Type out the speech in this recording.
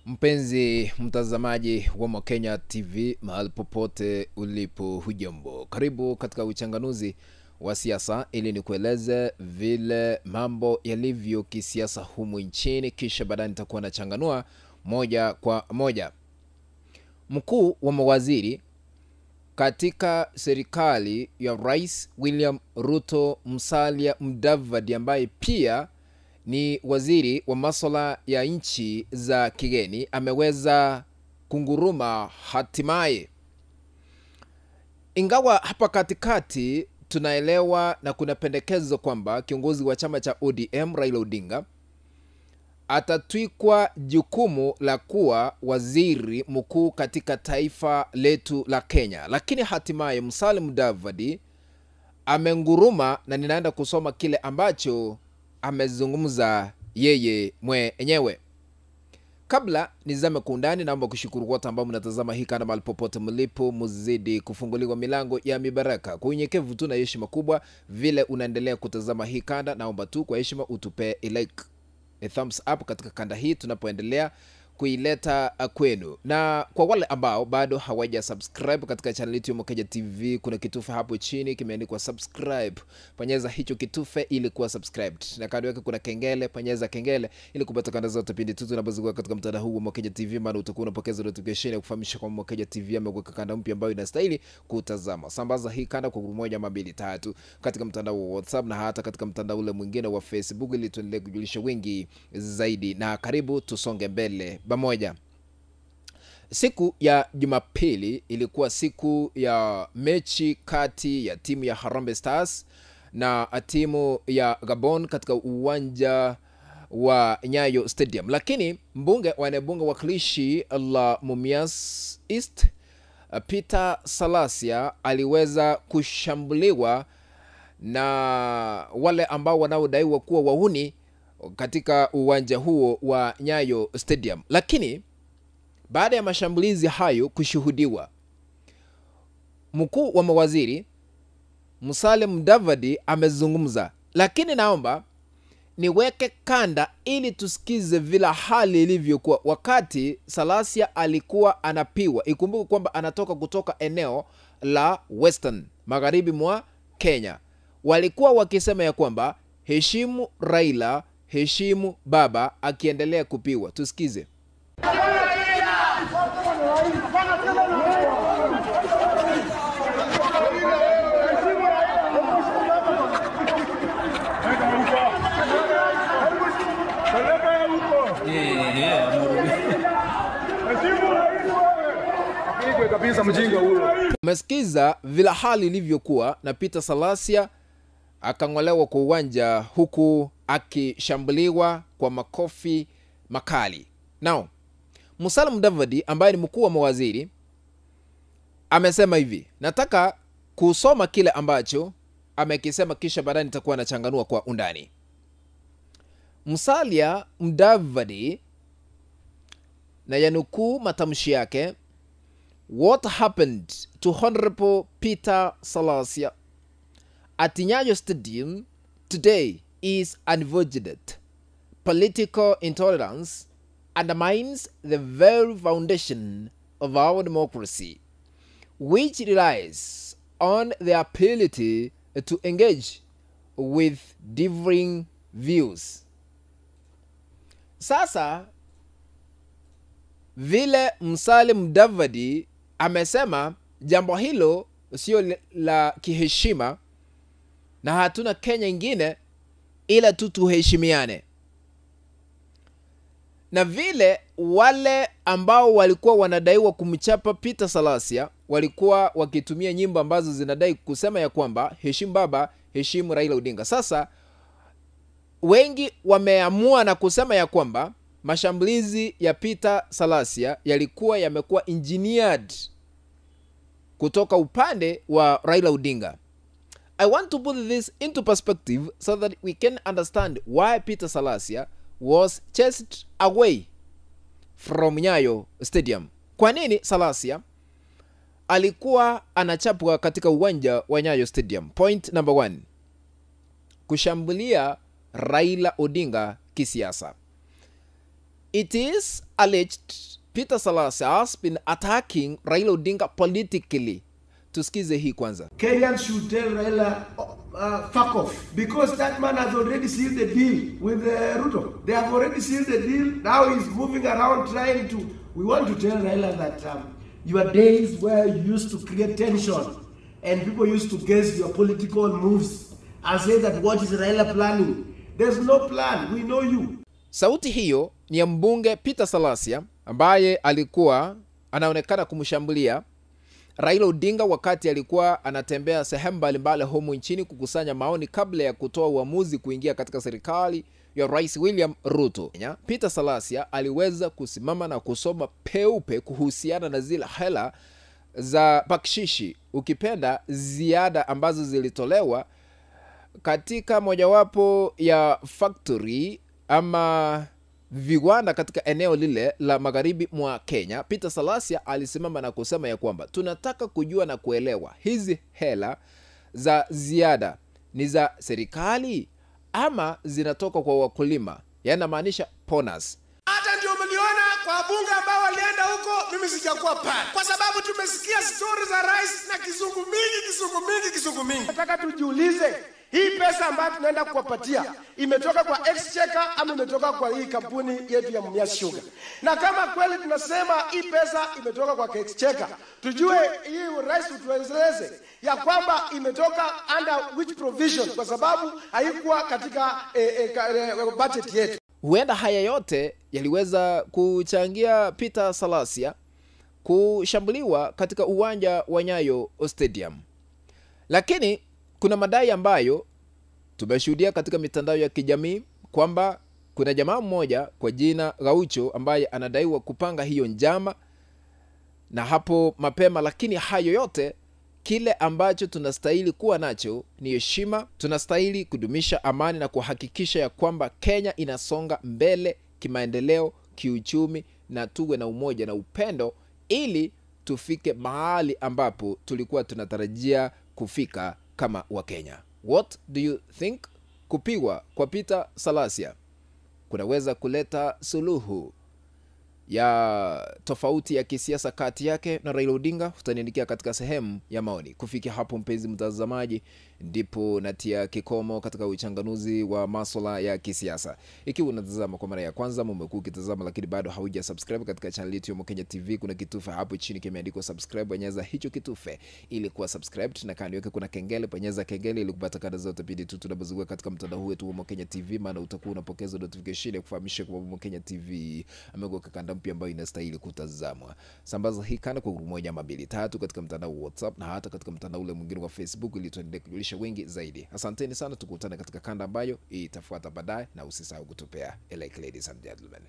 Mpenzi mtazamaji wa Mokenya TV mahali popote ulipo, hujambo. Karibu katika uchanganuzi wa siasa ili nikueleze vile mambo yalivyo kisiasa humu nchini, kisha baadaye nitakuwa nachanganua moja kwa moja. Mkuu wa mawaziri katika serikali ya Rais William Ruto Musalia Mudavadi, ambaye pia ni waziri wa masuala ya nchi za kigeni, ameweza kunguruma hatimaye. Ingawa hapa katikati tunaelewa na kuna pendekezo kwamba kiongozi wa chama cha ODM Raila Odinga atatwikwa jukumu la kuwa waziri mkuu katika taifa letu la Kenya, lakini hatimaye Musalia Mudavadi amenguruma, na ninaenda kusoma kile ambacho amezungumza yeye mwenyewe. Kabla nizame kuundani, naomba kushukuru wote ambao mnatazama hii kana mahali popote mlipo, muzidi kufunguliwa milango ya mibaraka. Kwa unyenyekevu tu na heshima kubwa, vile unaendelea kutazama hii kanda, naomba tu kwa heshima utupe like, a thumbs up katika kanda hii tunapoendelea kuileta kwenu. Na kwa wale ambao bado hawaja subscribe katika channel yetu ya Mokenya TV, kuna kitufe hapo chini kimeandikwa subscribe. Bonyeza hicho kitufe ili kuwa subscribed. Na kando yake kuna kengele, bonyeza kengele ili kupata kanda zote pindi tu tunapozungua katika mtandao huu wa Mokenya TV, maana utakuwa unapokeza notification ya kufahamisha kwa Mokenya TV ameweka kanda mpya ambayo inastahili kutazama. Sambaza hii kanda kwa moja ama mbili tatu katika mtandao wa WhatsApp na hata katika mtandao ule mwingine wa Facebook ili tuendelee kujulisha wengi zaidi. Na karibu tusonge mbele pamoja. Siku ya Jumapili ilikuwa siku ya mechi kati ya timu ya Harambee Stars na timu ya Gabon katika uwanja wa Nyayo Stadium. Lakini mbunge wakilishi la Mumias East Peter Salasya aliweza kushambuliwa na wale ambao wanaodaiwa kuwa wahuni katika uwanja huo wa Nyayo Stadium. Lakini baada ya mashambulizi hayo kushuhudiwa, mkuu wa mawaziri Musalia Mudavadi amezungumza, lakini naomba niweke kanda ili tusikize vile hali ilivyokuwa wakati Salasya alikuwa anapiwa. Ikumbuke kwamba anatoka kutoka eneo la Western, magharibi mwa Kenya. Walikuwa wakisema ya kwamba heshimu Raila, heshimu baba, akiendelea kupiwa. Tusikize. Umesikiza vile hali ilivyokuwa, na Peter Salasya akang'olewa kwa uwanja huku akishambuliwa kwa makofi makali. Now, Musalia Mudavadi ambaye ni mkuu wa mawaziri amesema hivi. Nataka kusoma kile ambacho amekisema, kisha baadaye nitakuwa nachanganua kwa undani. Musalia Mudavadi, na yanukuu matamshi yake: "What happened to Honorable Peter Salasya at Nyayo Stadium today is unfortunate. Political intolerance undermines the very foundation of our democracy, which relies on the ability to engage with differing views." Sasa vile Musalia Mudavadi amesema jambo hilo sio la kiheshima, na hatuna Kenya ingine ila tu tuheshimiane. Na vile wale ambao walikuwa wanadaiwa kumchapa Peter Salasya walikuwa wakitumia nyimbo ambazo zinadai kusema ya kwamba heshimu baba, heshimu Raila Odinga. Sasa wengi wameamua na kusema ya kwamba mashambulizi ya Peter Salasya yalikuwa yamekuwa engineered kutoka upande wa Raila Odinga. I want to put this into perspective so that we can understand why Peter Salasya was chased away from Nyayo Stadium. Kwa nini Salasya alikuwa anachapwa katika uwanja wa Nyayo Stadium? Point number 1. Kushambulia Raila Odinga kisiasa. It is alleged Peter Salasya has been attacking Raila Odinga politically. Tusikize hii kwanza. Kenyans should tell Raila fuck off, because that man has already sealed the deal with Ruto. They have already sealed the deal. Now he's moving around trying to. We want to tell Raila that your days where you used to create tension and people used to guess your political moves and say that what is Raila planning? There's no plan. We know you. Sauti hiyo ni ya mbunge Peter Salasya ambaye alikuwa anaonekana kumshambulia Raila Odinga wakati alikuwa anatembea sehemu mbalimbali humu nchini kukusanya maoni kabla ya kutoa uamuzi kuingia katika serikali ya Rais William Ruto. Peter Salasya aliweza kusimama na kusoma peupe kuhusiana na zile hela za bakshishi, ukipenda ziada, ambazo zilitolewa katika mojawapo ya factory ama viwanda katika eneo lile la magharibi mwa Kenya. Peter Salasya alisimama na kusema ya kwamba tunataka kujua na kuelewa hizi hela za ziada ni za serikali ama zinatoka kwa wakulima, yanamaanisha bonus. Hata ndio mliona kwa bunge ambao walienda huko, mimi sijakuwa pale kwa sababu tumesikia story za rais na kizungu mingi. Nataka tujiulize, hii pesa ambayo tunaenda kuwapatia imetoka kwa Exchequer ama imetoka kwa hii kampuni yetu ya Mumias Sugar? Na kama kweli tunasema hii pesa imetoka kwa Exchequer, tujue hii rais utueleze ya kwamba imetoka under which provision, kwa sababu haikuwa katika budget yetu. Huenda haya yote yaliweza kuchangia Peter Salasya kushambuliwa katika uwanja wa Nyayo Stadium. Lakini kuna madai ambayo tumeshuhudia katika mitandao ya kijamii kwamba kuna jamaa mmoja kwa jina Gaucho ambaye anadaiwa kupanga hiyo njama na hapo mapema. Lakini hayo yote, kile ambacho tunastahili kuwa nacho ni heshima. Tunastahili kudumisha amani na kuhakikisha ya kwamba Kenya inasonga mbele kimaendeleo, kiuchumi, na tuwe na umoja na upendo ili tufike mahali ambapo tulikuwa tunatarajia kufika kama wa Kenya. What do you think? Kupigwa kwa Peter Salasya kunaweza kuleta suluhu ya tofauti ya kisiasa kati yake na Raila Odinga? Utaniandikia katika sehemu ya maoni. Kufikia hapo, mpenzi mtazamaji, ndipo natia kikomo katika uchanganuzi wa masuala ya kisiasa. Ikiwa unatazama kwa mara ya kwanza, umekuwa ukitazama lakini bado hauja subscribe katika channel yetu ya Mkenya TV, kuna kitufe hapo chini kimeandikwa subscribe. Bonyeza hicho kitufe ili kuwa subscribed, na kando yake kuna kengele. Bonyeza kengele ili kupata kada zote pindi tu tunapozua katika mtandao wetu wa Mkenya TV, maana utakuwa unapokeza notification ya kufahamisha kwamba Mkenya TV ameweka kanda mpya ambayo inastahili kutazamwa. Sambaza hii kana kwa 1 ama 2 3 katika mtandao wa WhatsApp na hata katika mtandao ule mwingine wa Facebook ili tuendelee kujulisha wengi zaidi. Asanteni sana, tukutane katika kanda ambayo itafuata baadaye, na usisahau kutupea like, ladies and gentlemen.